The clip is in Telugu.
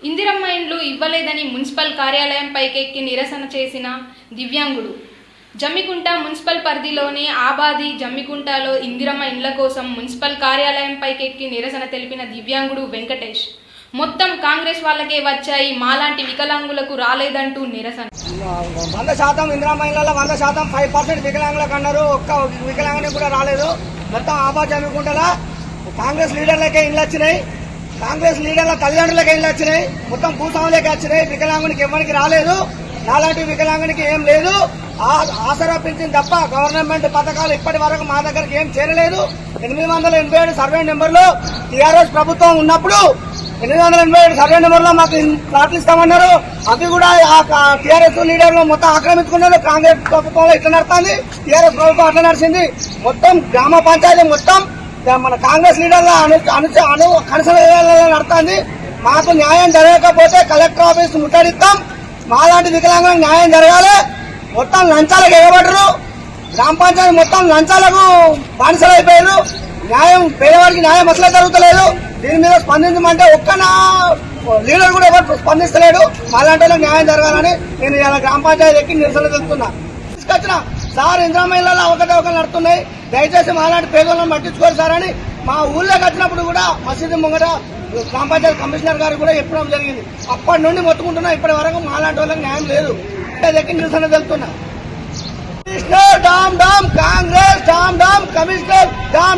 ఇందిరమ్మ ఇండ్లు ఇవ్వలేదని మున్సిపల్ కార్యాలయం పైకెక్కి నిరసన చేసిన దివ్యాంగుడు. జమ్మికుంట మున్సిపల్ పరిధిలోని ఆబాది జమ్మికుంటలో ఇందిరమ్మ ఇండ్ల కోసం మున్సిపల్ కార్యాలయం పైకెక్కి నిరసన తెలిపిన దివ్యాంగుడు వెంకటేష్. మొత్తం కాంగ్రెస్ వాళ్ళకే వచ్చాయి, మాలాంటి వికలాంగులకు రాలేదంటూ నిరసన. 100% ఇందిరమ్మ ఇళ్లలో 100% 5% వికలాంగులకు అన్నారు. ఒక్క వికలాంగునికి కూడా రాలేదు. మొత్తం ఆబాది జమ్మికుంటలా కాంగ్రెస్ లీడర్లకే ఇండ్లు వచ్చినాయి, కాంగ్రెస్ లీడర్ల తల్లిదండ్రులకే ఇండ్లు వచ్చినాయి, మొత్తం భూస్వాములకే వచ్చినాయి. వికలాంగునికి ఎవరికి రాలేదు. నాలాంటి వికలాంగునికి ఏం లేదు. ఆసరా పింఛన్ తప్ప గవర్నమెంట్ పథకాలు ఇప్పటి వరకు మా దగ్గరకు ఏం చేరలేదు. 887 సర్వే నెంబర్లో టీఆర్ఎస్ ప్రభుత్వం ఉన్నప్పుడు 887 సర్వే నెంబర్లో మాకు ప్రార్థిస్తామన్నారు. అవి కూడా టీఆర్ఎస్ లీడర్లు మొత్తం ఆక్రమించుకున్నారు. కాంగ్రెస్ ప్రభుత్వంలో ఇట్లా నడుస్తుంది, టీఆర్ఎస్ ప్రభుత్వం అట్లా నడిచింది. మొత్తం గ్రామ పంచాయతీ మొత్తం మన కాంగ్రెస్ లీడర్ల కనసల నడుతుంది. మాకు న్యాయం జరగకపోతే కలెక్టర్ ఆఫీస్ ముట్టడిస్తాం. మాలాంటి వికలాంగులకు న్యాయం జరగాలి. మొత్తం లంచాలకు ఎగబడరు. గ్రామ పంచాయతీ మొత్తం లంచాలకు బానిసలు అయిపోయారు. న్యాయం పేదవాడికి న్యాయం అసలే జరుగుతలేదు. దీని మీద స్పందించమంటే ఒక్క లీడర్ కూడా ఎవరు స్పందిస్తలేడు. మాలాంటి వాళ్ళకి న్యాయం జరగాలని నేను ఇలా గ్రామ పంచాయతీ ఎక్కి నిరసన తెలుపుతున్నా. తీసుకొచ్చిన సార్ ఇందిరమ్మ ఇళ్లలో అవకతవకలు నడుతున్నాయి, దయచేసి మాలాంటి పేదలను పట్టించుకోరు సార్ అని మా ఊళ్ళోకి వచ్చినప్పుడు కూడా మసీదు ముంగట గ్రామ పంచాయతీ కమిషనర్ గారు కూడా చెప్పడం జరిగింది. అప్పటి నుండి మొత్తుకుంటున్నా, ఇప్పటి వరకు మాలాంటి వాళ్ళకి న్యాయం లేదు. ఎక్కి నిరసన తెలుపుతున్నా. Commissioner down down Congress, down down commissioner dam